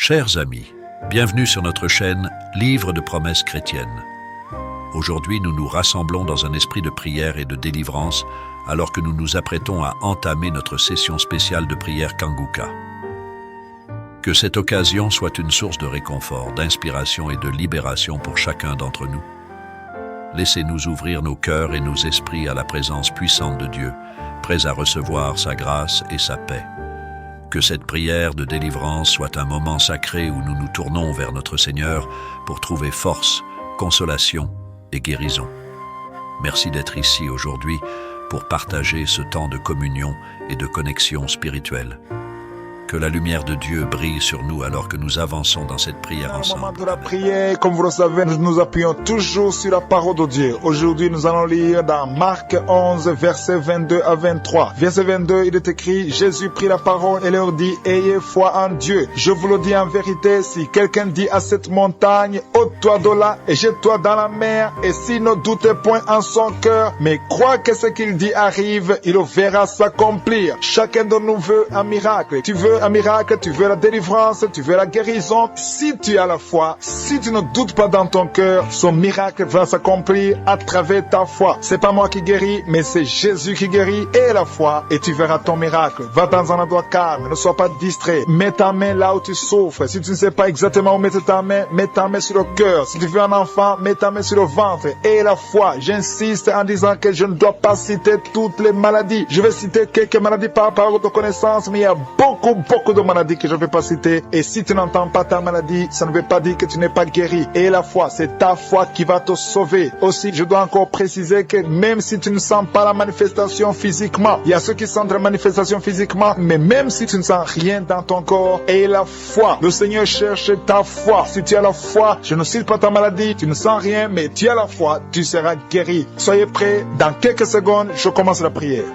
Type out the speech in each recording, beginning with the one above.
Chers amis, bienvenue sur notre chaîne Livre de promesses chrétiennes. Aujourd'hui, nous nous rassemblons dans un esprit de prière et de délivrance alors que nous nous apprêtons à entamer notre session spéciale de prière Kanguka. Que cette occasion soit une source de réconfort, d'inspiration et de libération pour chacun d'entre nous. Laissez-nous ouvrir nos cœurs et nos esprits à la présence puissante de Dieu, prêts à recevoir sa grâce et sa paix. Que cette prière de délivrance soit un moment sacré où nous nous tournons vers notre Seigneur pour trouver force, consolation et guérison. Merci d'être ici aujourd'hui pour partager ce temps de communion et de connexion spirituelle. Que la lumière de Dieu brille sur nous alors que nous avançons dans cette prière ensemble. Au moment de la prière, comme vous le savez, nous nous appuyons toujours sur la parole de Dieu. Aujourd'hui, nous allons lire dans Marc 11, versets 22 à 23. Verset 22, il est écrit, Jésus prit la parole et leur dit, ayez foi en Dieu. Je vous le dis en vérité, si quelqu'un dit à cette montagne, ôte-toi de là et jette-toi dans la mer, et s'il ne doute point en son cœur, mais croit que ce qu'il dit arrive, il le verra s'accomplir. Chacun de nous veut un miracle. Tu veux un miracle, tu veux la délivrance, tu veux la guérison. Si tu as la foi, si tu ne doutes pas dans ton cœur, son miracle va s'accomplir à travers ta foi. C'est pas moi qui guéris, mais c'est Jésus qui guérit et la foi, et tu verras ton miracle. Va dans un endroit calme, ne sois pas distrait. Mets ta main là où tu souffres. Si tu ne sais pas exactement où mettre ta main, mets ta main sur le cœur. Si tu veux un enfant, mets ta main sur le ventre. Et la foi, j'insiste en disant que je ne dois pas citer toutes les maladies. Je vais citer quelques maladies par rapport de connaissance, mais il y a beaucoup de maladies que je ne vais pas citer. Et si tu n'entends pas ta maladie, ça ne veut pas dire que tu n'es pas guéri. Et la foi, c'est ta foi qui va te sauver. Aussi, je dois encore préciser que même si tu ne sens pas la manifestation physiquement, il y a ceux qui sentent la manifestation physiquement, mais même si tu ne sens rien dans ton corps, et la foi, le Seigneur cherche ta foi. Si tu as la foi, je ne cite pas ta maladie, tu ne sens rien, mais tu as la foi, tu seras guéri. Soyez prêts, dans quelques secondes, je commence la prière.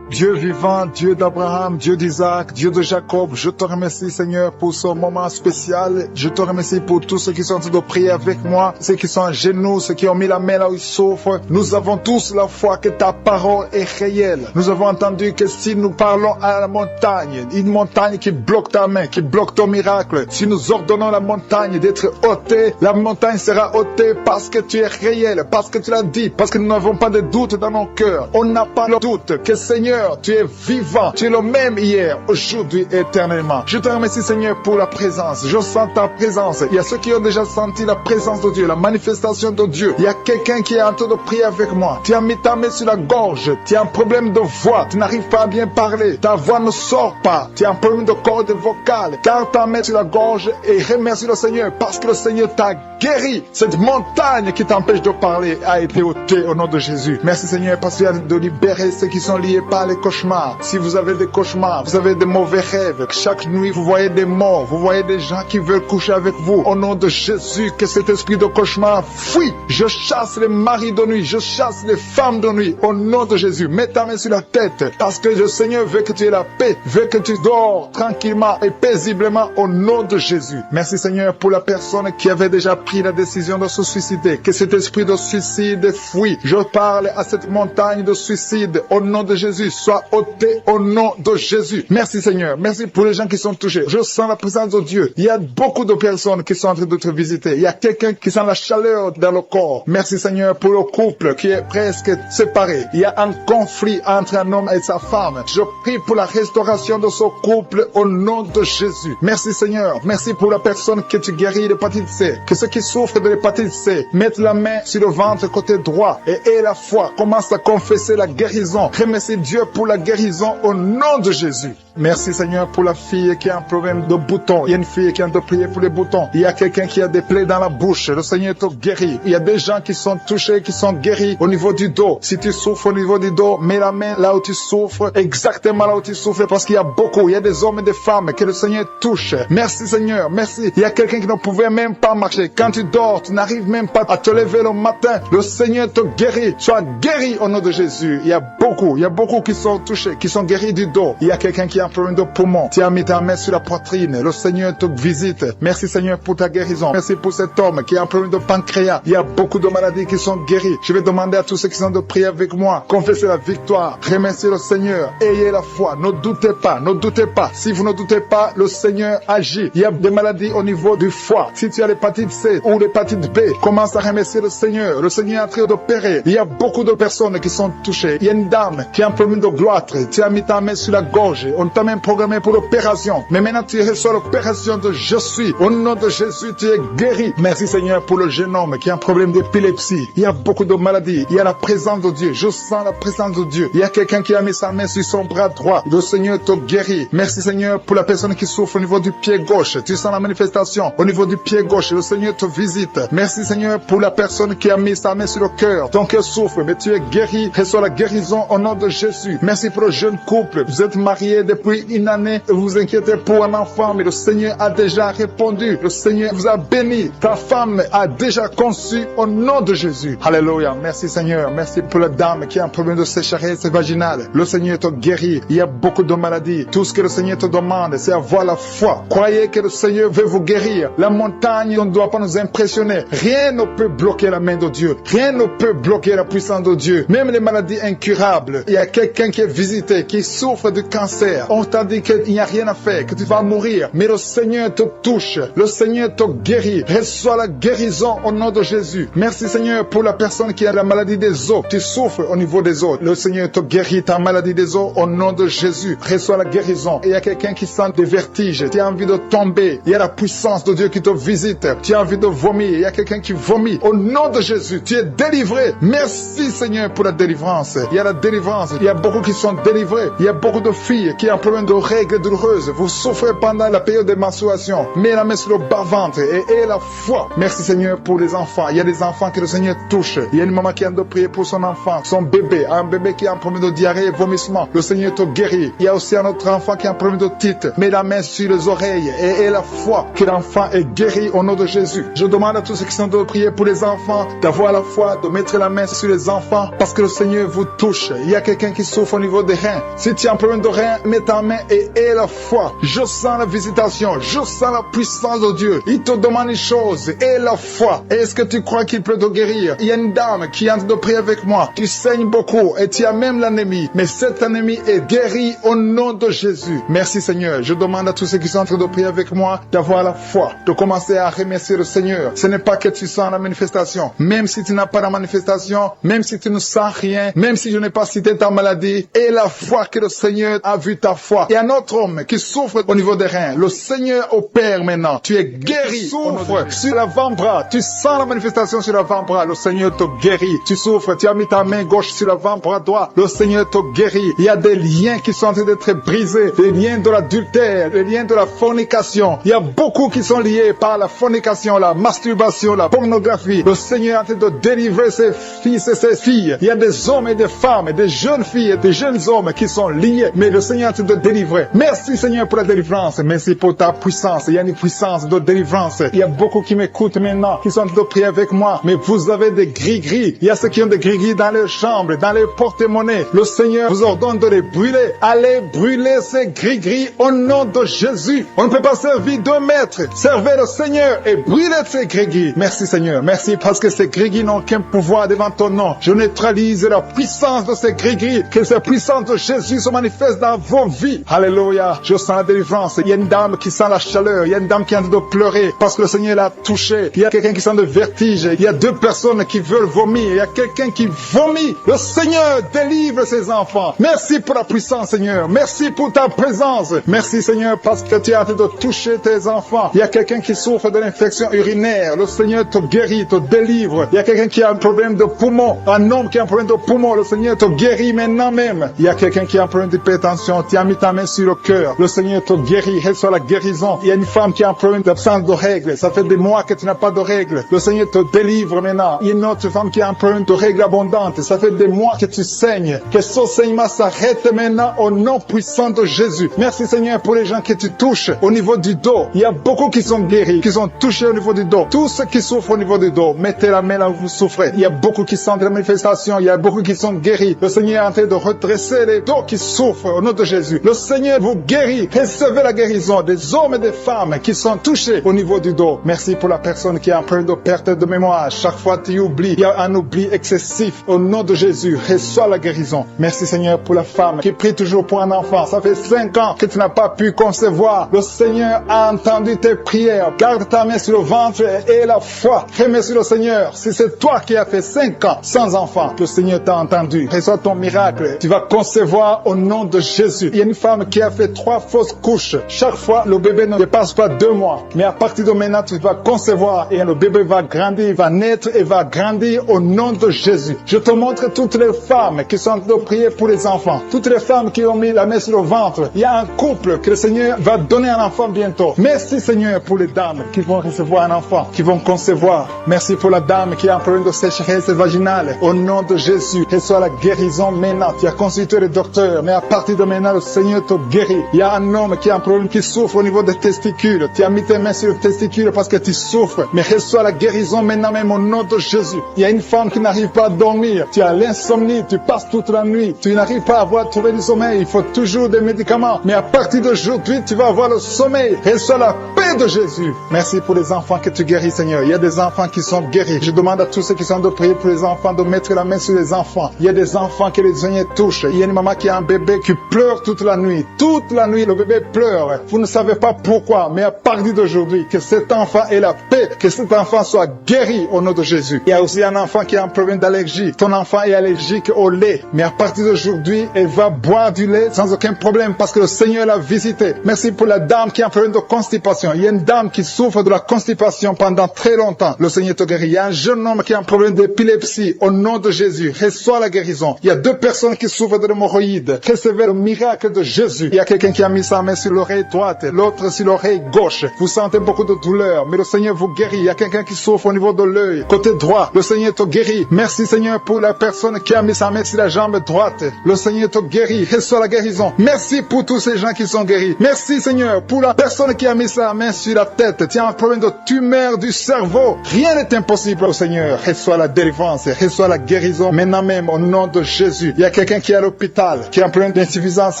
Dieu vivant, Dieu d'Abraham, Dieu d'Isaac, Dieu de Jacob, je te remercie Seigneur pour ce moment spécial. Je te remercie pour tous ceux qui sont en train de prier avec moi, ceux qui sont à genoux, ceux qui ont mis la main là où ils souffrent. Nous avons tous la foi que ta parole est réelle. Nous avons entendu que si nous parlons à la montagne, une montagne qui bloque ta main, qui bloque ton miracle, si nous ordonnons la montagne d'être ôtée, la montagne sera ôtée parce que tu es réel, parce que tu l'as dit, parce que nous n'avons pas de doute dans nos cœurs. On n'a pas le doute que Seigneur, tu es vivant, tu es le même hier, aujourd'hui, éternellement. Je te remercie Seigneur pour la présence. Je sens ta présence. Il y a ceux qui ont déjà senti la présence de Dieu, la manifestation de Dieu. Il y a quelqu'un qui est en train de prier avec moi. Tu as mis ta main sur la gorge. Tu as un problème de voix. Tu n'arrives pas à bien parler. Ta voix ne sort pas. Tu as un problème de corde vocale. Car ta main sur la gorge et remercie le Seigneur parce que le Seigneur t'a guéri. Cette montagne qui t'empêche de parler a été ôtée au nom de Jésus. Merci Seigneur parce que tu as de libérer ceux qui sont liés par les cauchemars. Si vous avez des cauchemars, vous avez des mauvais rêves, chaque nuit vous voyez des morts, vous voyez des gens qui veulent coucher avec vous, au nom de Jésus, que cet esprit de cauchemar fuit. Je chasse les maris de nuit, je chasse les femmes de nuit, au nom de Jésus. Mets ta main sur la tête, parce que le Seigneur veut que tu aies la paix, veut que tu dors tranquillement et paisiblement au nom de Jésus. Merci Seigneur pour la personne qui avait déjà pris la décision de se suicider, que cet esprit de suicide fuit. Je parle à cette montagne de suicide, au nom de Jésus. Soit ôté au nom de Jésus. Merci Seigneur. Merci pour les gens qui sont touchés. Je sens la présence de Dieu. Il y a beaucoup de personnes qui sont en train de te visiter. Il y a quelqu'un qui sent la chaleur dans le corps. Merci Seigneur pour le couple qui est presque séparé. Il y a un conflit entre un homme et sa femme. Je prie pour la restauration de ce couple au nom de Jésus. Merci Seigneur. Merci pour la personne que tu guéris de l'hépatite C. Que ceux qui souffrent de l'hépatite C mettent la main sur le ventre côté droit et aient la foi. Commence à confesser la guérison. Remercie Dieu pour la guérison au nom de Jésus. Merci Seigneur pour la fille qui a un problème de boutons. Il y a une fille qui a de prier pour les boutons. Il y a quelqu'un qui a des plaies dans la bouche. Le Seigneur te guérit. Il y a des gens qui sont touchés, qui sont guéris au niveau du dos. Si tu souffres au niveau du dos, mets la main là où tu souffres, exactement là où tu souffres, parce qu'il y a beaucoup. Il y a des hommes et des femmes que le Seigneur touche. Merci Seigneur, merci. Il y a quelqu'un qui ne pouvait même pas marcher. Quand tu dors, tu n'arrives même pas à te lever le matin. Le Seigneur te guérit. Sois guéri au nom de Jésus. Il y a beaucoup qui sont touchés, qui sont guéris du dos. Il y a quelqu'un qui a a un problème de poumon. Tu as mis ta main sur la poitrine. Le Seigneur te visite. Merci Seigneur pour ta guérison. Merci pour cet homme qui a un problème de pancréas. Il y a beaucoup de maladies qui sont guéries. Je vais demander à tous ceux qui sont de prier avec moi. Confessez la victoire. Remerciez le Seigneur. Ayez la foi. Ne doutez pas. Ne doutez pas. Si vous ne doutez pas, le Seigneur agit. Il y a des maladies au niveau du foie. Si tu as l'hépatite C ou l'hépatite B, commence à remercier le Seigneur. Le Seigneur est en train d'opérer. Il y a beaucoup de personnes qui sont touchées. Il y a une dame qui a un problème de gloître. Tu as mis ta main sur la gorge. On t'a même programmé pour l'opération. Mais maintenant tu reçois l'opération de je suis. Au nom de Jésus, tu es guéri. Merci Seigneur pour le jeune homme qui a un problème d'épilepsie. Il y a beaucoup de maladies. Il y a la présence de Dieu. Je sens la présence de Dieu. Il y a quelqu'un qui a mis sa main sur son bras droit. Le Seigneur te guérit. Merci Seigneur pour la personne qui souffre au niveau du pied gauche. Tu sens la manifestation au niveau du pied gauche. Le Seigneur te visite. Merci Seigneur pour la personne qui a mis sa main sur le cœur. Ton cœur souffre, mais tu es guéri. Reçois la guérison au nom de Jésus. Merci pour le jeune couple. Vous êtes mariés depuis une année. Vous vous inquiétez pour un enfant, mais le Seigneur a déjà répondu. Le Seigneur vous a béni. Ta femme a déjà conçu au nom de Jésus. Alléluia. Merci Seigneur. Merci pour la dame qui a un problème de sécheresse vaginale. Le Seigneur te guérit. Il y a beaucoup de maladies. Tout ce que le Seigneur te demande, c'est avoir la foi. Croyez que le Seigneur veut vous guérir. La montagne ne doit pas nous impressionner. Rien ne peut bloquer la main de Dieu. Rien ne peut bloquer la puissance de Dieu. Même les maladies incurables. Il y a quelqu'un qui est visité, qui souffre de cancer. On t'a dit qu'il n'y a rien à faire, que tu vas mourir. Mais le Seigneur te touche. Le Seigneur te guérit. Reçois la guérison au nom de Jésus. Merci Seigneur pour la personne qui a la maladie des os. Tu souffres au niveau des os. Le Seigneur te guérit ta maladie des os au nom de Jésus. Reçois la guérison. Et il y a quelqu'un qui sent des vertiges. Tu as envie de tomber. Il y a la puissance de Dieu qui te visite. Tu as envie de vomir. Il y a quelqu'un qui vomit. Au nom de Jésus, tu es délivré. Merci Seigneur pour la délivrance. Il y a la délivrance. Il y a beaucoup qui sont délivrés. Il y a beaucoup de filles qui ont un problème de règles douloureuses. Vous souffrez pendant la période de menstruation. Mets la main sur le bas-ventre et aie la foi. Merci Seigneur pour les enfants. Il y a des enfants que le Seigneur touche. Il y a une maman qui a de prier pour son enfant, son bébé. Un bébé qui a un problème de diarrhée et vomissement. Le Seigneur te guérit. Il y a aussi un autre enfant qui a un problème de titre. Mets la main sur les oreilles et aie la foi que l'enfant est guéri au nom de Jésus. Je demande à tous ceux qui sont de prier pour les enfants d'avoir la foi, de mettre la main sur les enfants parce que le Seigneur vous touche. Il y a quelqu'un qui souffre au niveau des reins. Si tu as un problème de reins, mets ta main et aie la foi. Je sens la visitation. Je sens la puissance de Dieu. Il te demande une chose. Aie la foi. Est-ce que tu crois qu'il peut te guérir? Il y a une dame qui est en train de prier avec moi. Tu saignes beaucoup et tu as même l'anémie. Mais cette anémie est guérie au nom de Jésus. Merci Seigneur. Je demande à tous ceux qui sont en train de prier avec moi d'avoir la foi, de commencer à remercier le Seigneur. Ce n'est pas que tu sens la manifestation. Même si tu n'as pas la manifestation, même si tu ne sens rien, même si je n'ai pas cité ta maladie, et la foi que le Seigneur a vu ta foi. Il y a un autre homme qui souffre au niveau des reins. Le Seigneur opère maintenant. Tu es guéri. Souffre sur l'avant-bras. Tu sens la manifestation sur l'avant-bras. Le Seigneur te guérit. Tu souffres. Tu as mis ta main gauche sur l'avant-bras droit. Le Seigneur te guérit. Il y a des liens qui sont en train d'être brisés. Des liens de l'adultère. Des liens de la fornication. Il y a beaucoup qui sont liés par la fornication, la masturbation, la pornographie. Le Seigneur est en train de délivrer ses fils et ses filles. Il y a des hommes et des femmes, des jeunes filles et des jeunes hommes qui sont liés. Mais le Seigneur est en train de délivrer. Merci Seigneur pour la délivrance. Merci pour ta puissance. Il y a une puissance de délivrance. Il y a beaucoup qui m'écoutent maintenant, qui sont en train de prier avec moi. Mais vous avez des gris-gris. Il y a ceux qui ont des gris-gris dans leurs chambres, dans les porte-monnaies. Le Seigneur vous ordonne de les brûler. Allez brûler ces gris-gris au nom de Jésus. On ne peut pas servir 2 maîtres. Servez le Seigneur et brûlez ces gris-gris. Merci Seigneur. Merci parce que ces gris-gris n'ont aucun pouvoir devant ton nom. Je neutralise la puissance de ces gris-gris. Que cette puissance de Jésus se manifeste dans vos vies. Alléluia. Je sens la délivrance. Il y a une dame qui sent la chaleur. Il y a une dame qui est en train de pleurer parce que le Seigneur l'a touchée. Il y a quelqu'un qui sent le vertige. Il y a 2 personnes qui veulent vomir. Il y a quelqu'un qui vomit. Le Seigneur délivre ses enfants. Merci pour la puissance, Seigneur. Merci pour ta présence. Merci, Seigneur, parce que tu es en train de toucher tes enfants. Il y a quelqu'un qui souffre de l'infection urinaire. Le Seigneur te guérit, te délivre. Il y a quelqu'un qui a un problème de poumon. Un homme qui a un problème de poumon. Le Seigneur te guérit maintenant même. Il y a quelqu'un qui a un problème d'hypertension. Tu as mis ta main sur le cœur. Le Seigneur te guérit. Reçois la guérison. Il y a une femme qui a un problème d'absence de règles. Ça fait des mois que tu n'as pas de règles. Le Seigneur te délivre maintenant. Il y a une autre femme qui a un problème de règles abondantes. Ça fait des mois que tu saignes. Que ce saignement s'arrête maintenant au nom puissant de Jésus. Merci Seigneur pour les gens que tu touches au niveau du dos. Il y a beaucoup qui sont guéris, qui sont touchés au niveau du dos. Tous ceux qui souffrent au niveau du dos, mettez la main là où vous souffrez. Il y a beaucoup qui sentent la manifestation. Il y a beaucoup qui sont guéris. Le Seigneur est en train de redresser les dos qui souffrent au nom de Jésus. Jésus. Le Seigneur vous guérit. Recevez la guérison des hommes et des femmes qui sont touchés au niveau du dos. Merci pour la personne qui a un problème de perte de mémoire. Chaque fois tu oublies, il y a un oubli excessif. Au nom de Jésus, reçois la guérison. Merci Seigneur pour la femme qui prie toujours pour un enfant. Ça fait 5 ans que tu n'as pas pu concevoir. Le Seigneur a entendu tes prières. Garde ta main sur le ventre et la foi. Remercie le Seigneur. Si c'est toi qui as fait 5 ans sans enfant, le Seigneur t'a entendu. Reçois ton miracle. Tu vas concevoir au nom de Jésus. Il y a une femme qui a fait 3 fausses couches. Chaque fois, le bébé ne dépasse pas 2 mois. Mais à partir de maintenant, tu vas concevoir et le bébé va grandir, va naître et va grandir au nom de Jésus. Je te montre toutes les femmes qui sont en train de prier pour les enfants. Toutes les femmes qui ont mis la main sur le ventre. Il y a un couple que le Seigneur va donner un enfant bientôt. Merci Seigneur pour les dames qui vont recevoir un enfant, qui vont concevoir. Merci pour la dame qui a un problème de sécheresse vaginale. Au nom de Jésus, reçois la guérison maintenant. Tu as consulté le docteur, mais à partir de maintenant, le Seigneur te guérit. Il y a un homme qui a un problème, qui souffre au niveau des testicules. Tu as mis tes mains sur le testicule parce que tu souffres, mais reçois la guérison maintenant même au nom de Jésus. Il y a une femme qui n'arrive pas à dormir. Tu as l'insomnie, tu passes toute la nuit. Tu n'arrives pas à trouver du sommeil. Il faut toujours des médicaments. Mais à partir d'aujourd'hui, tu vas avoir le sommeil. Reçois la paix de Jésus. Merci pour les enfants que tu guéris, Seigneur. Il y a des enfants qui sont guéris. Je demande à tous ceux qui sont de prier pour les enfants de mettre la main sur les enfants. Il y a des enfants que les Seigneur touchent. Il y a une maman qui a un bébé qui pleure toute la nuit. Toute la nuit, le bébé pleure. Vous ne savez pas pourquoi, mais à partir d'aujourd'hui, que cet enfant ait la paix, que cet enfant soit guéri au nom de Jésus. Il y a aussi un enfant qui a un problème d'allergie. Ton enfant est allergique au lait, mais à partir d'aujourd'hui, elle va boire du lait sans aucun problème parce que le Seigneur l'a visité. Merci pour la dame qui a un problème de constipation. Il y a une dame qui souffre de la constipation pendant très longtemps. Le Seigneur te guérit. Il y a un jeune homme qui a un problème d'épilepsie. Au nom de Jésus, reçois la guérison. Il y a 2 personnes qui souffrent de l'hémorroïde. Recevez le miracle de Jésus. Il y a quelqu'un qui a mis sa main sur l'oreille droite, l'autre sur l'oreille gauche. Vous sentez beaucoup de douleur, mais le Seigneur vous guérit. Il y a quelqu'un qui souffre au niveau de l'œil, côté droit. Le Seigneur te guérit. Merci Seigneur pour la personne qui a mis sa main sur la jambe droite. Le Seigneur te guérit. Reçois la guérison. Merci pour tous ces gens qui sont guéris. Merci Seigneur pour la personne qui a mis sa main sur la tête. Tu as un problème de tumeur du cerveau. Rien n'est impossible au Seigneur. Reçois la délivrance. Reçois la guérison maintenant même au nom de Jésus. Il y a quelqu'un qui est à l'hôpital, qui a un problème d'insuffisance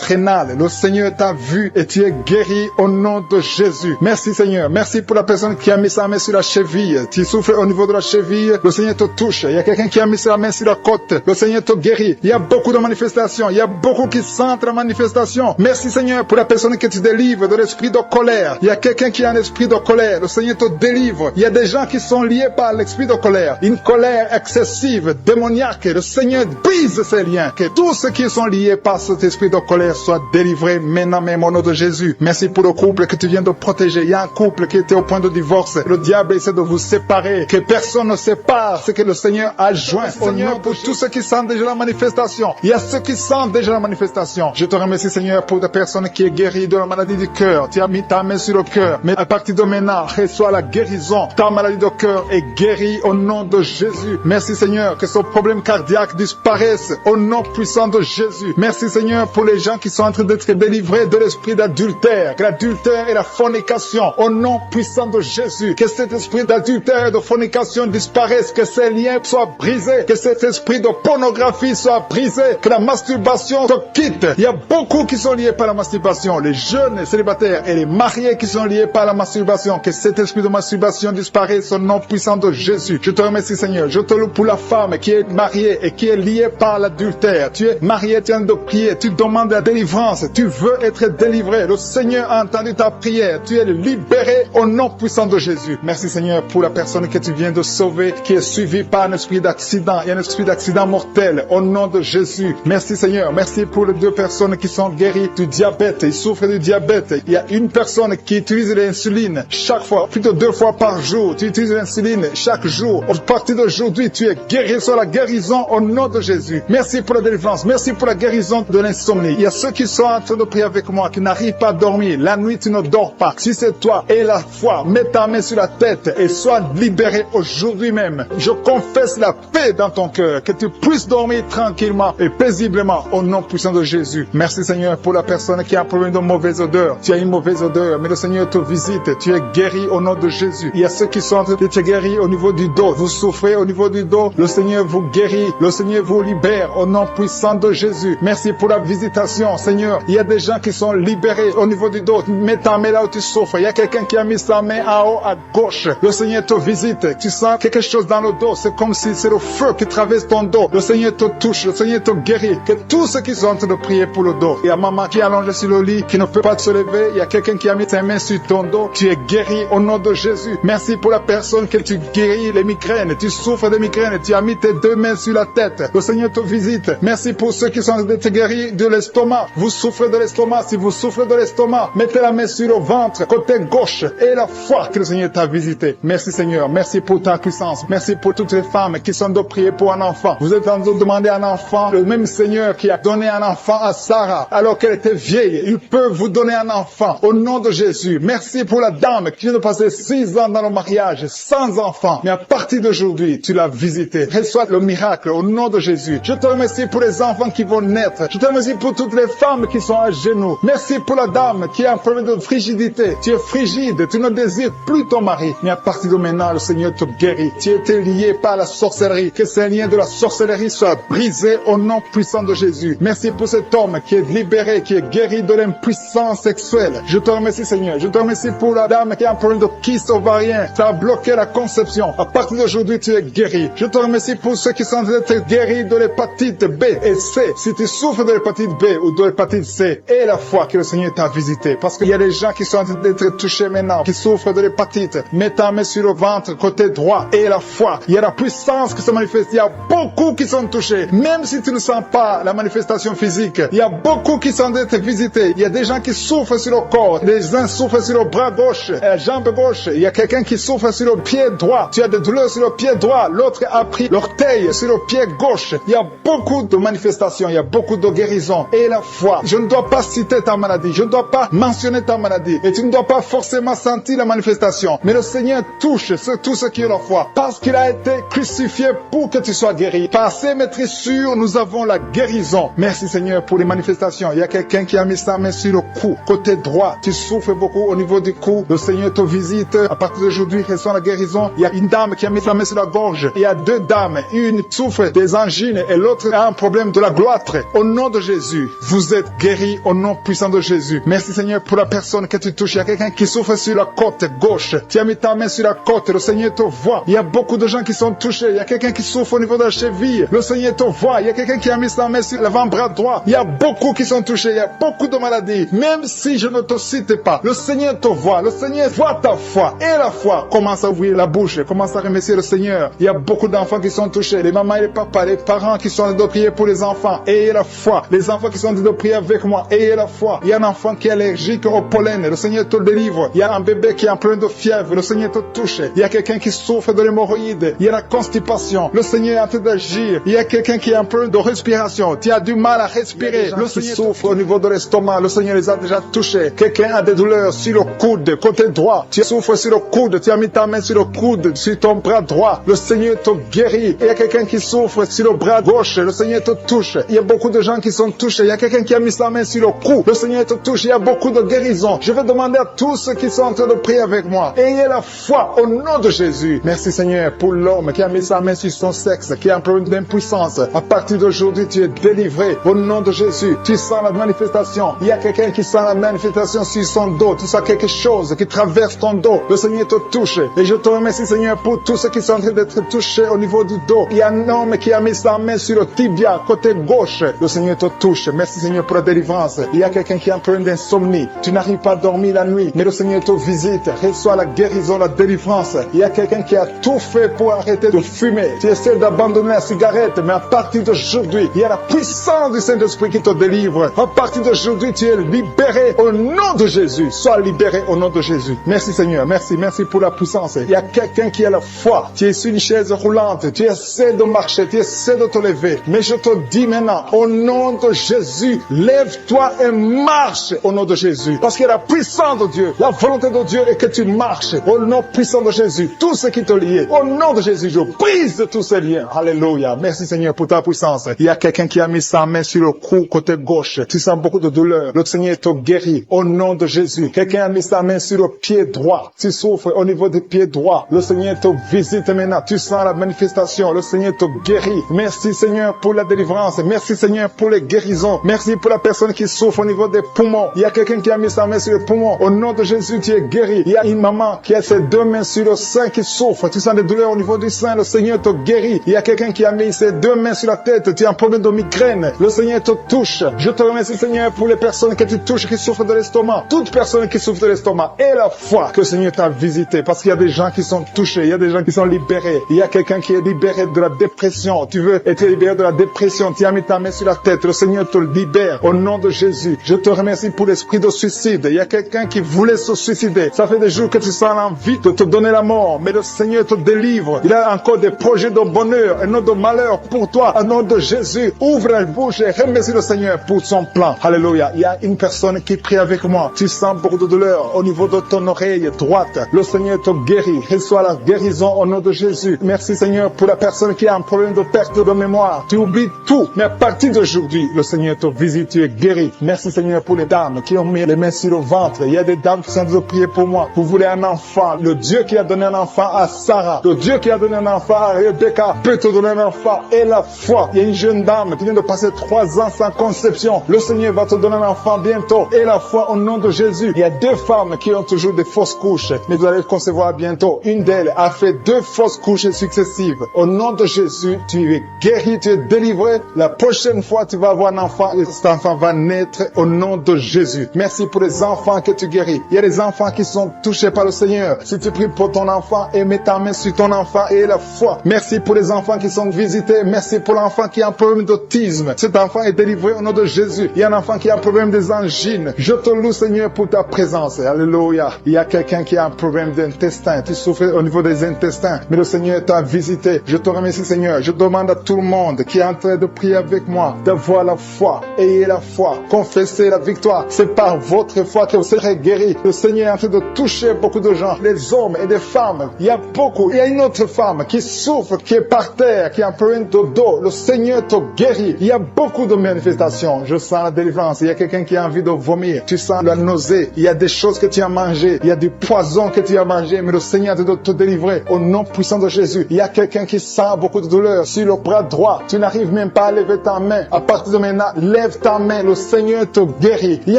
rénale. Le Seigneur t'a vu et tu es guéri au nom de Jésus. Merci Seigneur. Merci pour la personne qui a mis sa main sur la cheville. Tu souffres au niveau de la cheville. Le Seigneur te touche. Il y a quelqu'un qui a mis sa main sur la côte. Le Seigneur te guérit. Il y a beaucoup de manifestations. Il y a beaucoup qui sentent la manifestation. Merci Seigneur pour la personne que tu délivres de l'esprit de colère. Il y a quelqu'un qui a un esprit de colère. Le Seigneur te délivre. Il y a des gens qui sont liés par l'esprit de colère. Une colère excessive, démoniaque. Le Seigneur brise ces liens. Que tous ceux qui sont liés par cet esprit de colère soient délivrés maintenant même au nom de Jésus. Merci pour le couple que tu viens de protéger. Il y a un couple qui était au point de divorce. Le diable essaie de vous séparer. Que personne ne sépare ce que le Seigneur a joint. Seigneur, pour tous ceux qui sentent déjà la manifestation. Il y a ceux qui sentent déjà la manifestation. Je te remercie Seigneur pour des personnes qui est guérie de la maladie du cœur. Tu as mis ta main sur le cœur. Mais à partir de maintenant, reçois la guérison. Ta maladie de cœur est guérie au nom de Jésus. Merci Seigneur que ce problème cardiaque disparaisse au nom puissant de Jésus. Merci Seigneur pour les gens qui sont en train d'être délivrés de l'esprit d'adultère. Que l'adultère et la fornication au nom puissant de Jésus. Que cet esprit d'adultère et de fornication disparaisse. Que ces liens soient brisés. Que cet esprit de pornographie soit brisé. Que la masturbation te quitte. Il y a beaucoup qui sont liés par la masturbation. Les jeunes célibataires et les mariés qui sont liés par la masturbation. Que cet esprit de masturbation disparaisse au nom puissant de Jésus. Je te remercie Seigneur. Je te loue pour la femme qui est mariée et qui est liée par l'adultère. Tu es marié, tu es en train de prier. Tu demandes la délivrance. Tu veux être délivré. Le Seigneur a entendu ta prière. Tu es libéré au nom puissant de Jésus. Merci Seigneur pour la personne que tu viens de sauver, qui est suivie par un esprit d'accident. Il y a un esprit d'accident mortel au nom de Jésus. Merci Seigneur. Merci pour les 2 personnes qui sont guéries du diabète. Ils souffrent du diabète. Il y a une personne qui utilise l'insuline chaque fois, plutôt 2 fois par jour. Tu utilises l'insuline chaque jour. À partir d'aujourd'hui, tu es guéri sur la guérison au nom de Jésus. Merci pour la délivrance. Merci pour la guérison de l'insomnie. Il y a ceux qui sont en train de prier avec moi, qui n'arrivent pas à dormir. La nuit, tu ne dors pas. Si c'est toi, aie la foi. Mets ta main sur la tête et sois libéré aujourd'hui même. Je confesse la paix dans ton cœur. Que tu puisses dormir tranquillement et paisiblement au nom puissant de Jésus. Merci Seigneur pour la personne qui a un problème de mauvaise odeur. Tu as une mauvaise odeur, mais le Seigneur te visite. visite. Tu es guéri au nom de Jésus. Il y a ceux qui sont en train d'être guéris au niveau du dos. Vous souffrez au niveau du dos. Le Seigneur vous guérit. Le Seigneur vous libère au nom puissant de Jésus. Merci pour la visitation, Seigneur. Il y a des gens qui sont libérés au niveau du dos. Mets ta main là où tu souffres. Il y a quelqu'un qui a mis sa main en haut à gauche. Le Seigneur te visite. Tu sens quelque chose dans le dos. C'est comme si c'est le feu qui traverse ton dos. Le Seigneur te touche. Le Seigneur te guérit. Que tous ceux qui sont en train de prier pour le dos. Il y a maman qui est allongée sur le lit, qui ne peut pas se lever. Il y a quelqu'un qui a mis sa main sur ton dos. Tu es guéri au nom de Jésus. Merci pour la personne que tu guéris les migraines. Tu souffres de migraines. Tu as mis tes deux mains sur la tête. Le Seigneur te visite. Merci pour ceux qui sont en train d'être guéris de l'estomac. Vous souffrez de l'estomac. Si vous souffrez de l'estomac, mettez la main sur le ventre, côté gauche, et la foi que le Seigneur t'a visité. Merci Seigneur. Merci pour ta puissance. Merci pour toutes les femmes qui sont de prier pour un enfant. Vous êtes en train de demander un enfant. Le même Seigneur qui a donné un enfant à Sarah alors qu'elle était vieille, il peut vous donner un enfant au nom de Jésus. Merci pour la dame qui vient de passer 6 ans dans le mariage sans enfant. Mais à partir d'aujourd'hui, tu l'as visité. Reçois le miracle au nom de Jésus. Je te remercie pour les enfants qui vont naître. Je te remercie pour toutes les femmes qui sont à genoux. Merci pour la dame qui a un problème de frigidité. Tu es frigide, tu ne désires plus ton mari. Mais à partir de maintenant, le Seigneur te guérit. Tu étais lié par la sorcellerie. Que ces liens de la sorcellerie soient brisés au nom puissant de Jésus. Merci pour cet homme qui est libéré, qui est guéri de l'impuissance sexuelle. Je te remercie Seigneur. Je te remercie pour la dame qui a un problème de kyste ovarien. Ça a bloqué la conception. À partir d'aujourd'hui, tu es guéri. Je te remercie pour ceux qui sont d'être guéris de l'hépatite B et C. Si tu souffres de l'hépatite B ou de l'hépatite C, et la foi que le Seigneur t'a visité. Parce qu'il y a des gens qui sont en train d'être touchés maintenant, qui souffrent de l'hépatite. Mets ta main sur le ventre, côté droit, et la foi. Il y a la puissance qui se manifeste. Il y a beaucoup qui sont touchés. Même si tu ne sens pas la manifestation physique, il y a beaucoup qui sont en train d'être visités. Il y a des gens qui souffrent sur le corps. Les uns souffrent sur le bras gauche, la jambe gauche. Il y a quelqu'un qui souffre sur le pied droit. Tu as des douleurs sur le pied droit. L'autre a pris l'orteil sur le pied gauche. Il y a beaucoup de manifestations. Il y a beaucoup de guérisons. Et la foi. Je ne dois pas citer ta maladie. Je ne dois pas mentionner ta maladie. Et tu ne dois pas forcément sentir la manifestation. Mais le Seigneur touche tous ceux qui ont la foi. Parce qu'il a été crucifié pour que tu sois guéri. Par ses maîtrissures, nous avons la guérison. Merci Seigneur pour les manifestations. Il y a quelqu'un qui a mis sa main sur le cou. Côté droit. Tu souffres beaucoup au niveau du cou. Le Seigneur te visite. À partir d'aujourd'hui, reçois la guérison. Il y a une dame qui a mis sa main sur la gorge. Il y a 2 dames. Une souffre des angines et l'autre a un problème de la gloître. Au nom de Jésus, vous êtes guéris au nom puissant de Jésus. Merci Seigneur pour la personne que tu touches. Il y a quelqu'un qui souffre sur la côte gauche. Tu as mis ta main sur la côte. Le Seigneur te voit. Il y a beaucoup de gens qui sont touchés. Il y a quelqu'un qui souffre au niveau de la cheville. Le Seigneur te voit. Il y a quelqu'un qui a mis sa main sur l'avant-bras droit. Il y a beaucoup qui sont touchés. Il y a beaucoup de maladies. Même si je ne te cite pas, le Seigneur te voit. Le Seigneur voit ta foi. Et la foi commence à ouvrir la bouche. Commence à remercier le Seigneur. Il y a beaucoup d'enfants qui sont touchés. Les mamans et les papas, les parents qui sont en train de prier pour les enfants. Ayez la foi. Les enfants qui sont en train de prier avec moi. Ayez la foi. Il y a un enfant qui est allergique au pollen. Le Seigneur te délivre. Il y a un bébé qui est en plein de fièvre. Le Seigneur te touche. Il y a quelqu'un qui souffre de l'hémorroïde. Il y a la constipation. Le Seigneur est en train d'agir. Il y a quelqu'un qui est en plein de respiration. Tu as du mal à respirer. Le Seigneur souffre au niveau de l'estomac. Le Seigneur les a déjà touchés. Quelqu'un a des douleurs sur le coude, côté droit. Tu souffres sur le coude. Tu as mis ta main sur le coude, sur ton bras droit. Le Seigneur te guérit. Il y a quelqu'un qui souffre sur le bras gauche. Le Seigneur te touche. Il y a beaucoup de gens qui sont touchés. Il y a quelqu'un qui a mis sa main sur le cou. Le Seigneur te touche. Il y a beaucoup de guérisons. Je vais demander à tous ceux qui sont en train de prier avec moi. Ayez la foi au nom de Jésus. Merci Seigneur pour l'homme qui a mis sa main sur son sexe, qui a un problème d'impuissance. À partir d'aujourd'hui, tu es délivré au nom de Jésus. Tu sens la manifestation. Il y a quelqu'un qui sent la manifestation sur son dos. Tu sens quelque chose qui traverse ton dos. Le Seigneur te touche. Et je te remercie Seigneur pour tous ceux qui sont en train d'être touchés au niveau du dos. Il y a un homme qui a mis sa main sur le tibia, côté gauche. Le Seigneur te touche. Merci Seigneur pour la délivrance. Il y a quelqu'un qui a un problème d'insomnie. Tu n'arrives pas à dormir la nuit, mais le Seigneur te visite. Reçois la guérison, la délivrance. Il y a quelqu'un qui a tout fait pour arrêter de fumer. Tu essaies d'abandonner la cigarette, mais à partir d'aujourd'hui, il y a la puissance du Saint-Esprit qui te délivre. À partir d'aujourd'hui, tu es libéré au nom de Jésus. Sois libéré au nom de Jésus. Merci Seigneur. Merci pour la puissance. Il y a quelqu'un qui a la foi. Tu es sur une chaise roulante. Tu essaies de marcher. Tu essaies de te lever. Mais je te dis maintenant, au nom de Jésus, lève-toi et marche au nom de Jésus. Parce qu'il y a la puissance de Dieu. La volonté de Dieu est que tu marches au nom puissant de Jésus. Tout ce qui te lie, au nom de Jésus, je brise tous ces liens. Alléluia. Merci Seigneur pour ta puissance. Il y a quelqu'un qui a mis sa main sur le cou côté gauche. Tu sens beaucoup de douleur. Le Seigneur te guérit au nom de Jésus. Quelqu'un mis sa main sur le pied droit. Tu souffres au niveau des pieds droits. Le Seigneur te visite maintenant. Tu sens la manifestation. Le Seigneur te guérit. Merci Seigneur pour la délivrance. Merci Seigneur pour les guérisons. Merci pour la personne qui souffre au niveau des poumons. Il y a quelqu'un qui a mis sa main sur les poumons. Au nom de Jésus, tu es guéri. Il y a une maman qui a ses deux mains sur le sein qui souffre. Tu sens des douleurs au niveau du sein. Le Seigneur te guérit. Il y a quelqu'un qui a mis ses deux mains sur la tête. Tu as un problème de migraine. Le Seigneur te touche. Je te remercie Seigneur pour les personnes que tu touches qui souffrent de l'estomac. Toute personne qui souffre de l'estomac et la foi que le Seigneur t'a visité. Parce qu'il y a des gens qui sont touchés. Il y a des gens qui sont libérés. Il y a quelqu'un qui est libéré de la dépression. Tu veux être libéré de la dépression. Tu as mis ta main sur la tête. Le Seigneur te libère. Au nom de Jésus. Je te remercie pour l'esprit de suicide. Il y a quelqu'un qui voulait se suicider. Ça fait des jours que tu sens l'envie de te donner la mort. Mais le Seigneur te délivre. Il a encore des projets de bonheur et non de malheur pour toi. Au nom de Jésus. Ouvre la bouche et remercie le Seigneur pour son plan. Alléluia. Il y a une personne qui prie avec moi. Tu sens beaucoup de douleur au niveau de ton oreille droite. Le Seigneur te guérit. Reçois la guérison au nom de Jésus. Merci Seigneur pour la personne qui a un problème de perte de mémoire. Tu oublies tout. Mais à partir d'aujourd'hui, le Seigneur te visite. Tu es guéri. Merci Seigneur pour les dames qui ont mis les mains sur le ventre. Il y a des dames qui sont en train de prier pour moi. Vous voulez un enfant. Le Dieu qui a donné un enfant à Sarah. Le Dieu qui a donné un enfant à Rebecca peut te donner un enfant. Et la foi. Il y a une jeune dame qui vient de passer 3 ans sans conception. Le Seigneur va te donner un enfant bientôt. Et la foi au nom de Jésus. Il y a 2 femmes qui ont toujours des fausses couches. Mais vous allez concevoir bientôt. Une d'elles a fait 2 fausses couches successives. Au nom de Jésus, tu es guéri, tu es délivré. La prochaine fois, tu vas avoir un enfant et cet enfant va naître au nom de Jésus. Merci pour les enfants que tu guéris. Il y a des enfants qui sont touchés par le Seigneur. Si tu pries pour ton enfant et mets ta main sur ton enfant et la foi. Merci pour les enfants qui sont visités. Merci pour l'enfant qui a un problème d'autisme. Cet enfant est délivré au nom de Jésus. Il y a un enfant qui a un problème des angines. Je te loue Seigneur pour ta présence. Alléluia. Il y a quelqu'un qui a un problème d'intestin. Tu souffres au niveau des intestins. Mais le Seigneur t'a visité. Je te remercie Seigneur. Je demande à tout le monde qui est en train de prier avec moi d'avoir la foi. Ayez la foi. Confessez la victoire. C'est par votre foi que vous serez guéris. Le Seigneur est en train de toucher beaucoup de gens. Les hommes et des femmes. Il y a beaucoup. Il y a une autre femme qui souffre, qui est par terre, qui a un problème de dos. Le Seigneur te guérit. Il y a beaucoup de manifestations. Je sens la délivrance. Il y a quelqu'un qui a envie de vomir. Tu sens la nausée. Il y a des choses que tu as mangées. Il y a du poison que tu as mangé. Mais le Seigneur doit te délivrer. Au nom puissant de Jésus. Il y a quelqu'un qui sent beaucoup de douleur sur le bras droit. Tu n'arrives même pas à lever ta main. À partir de maintenant, lève ta main. Le Seigneur te guérit. Il y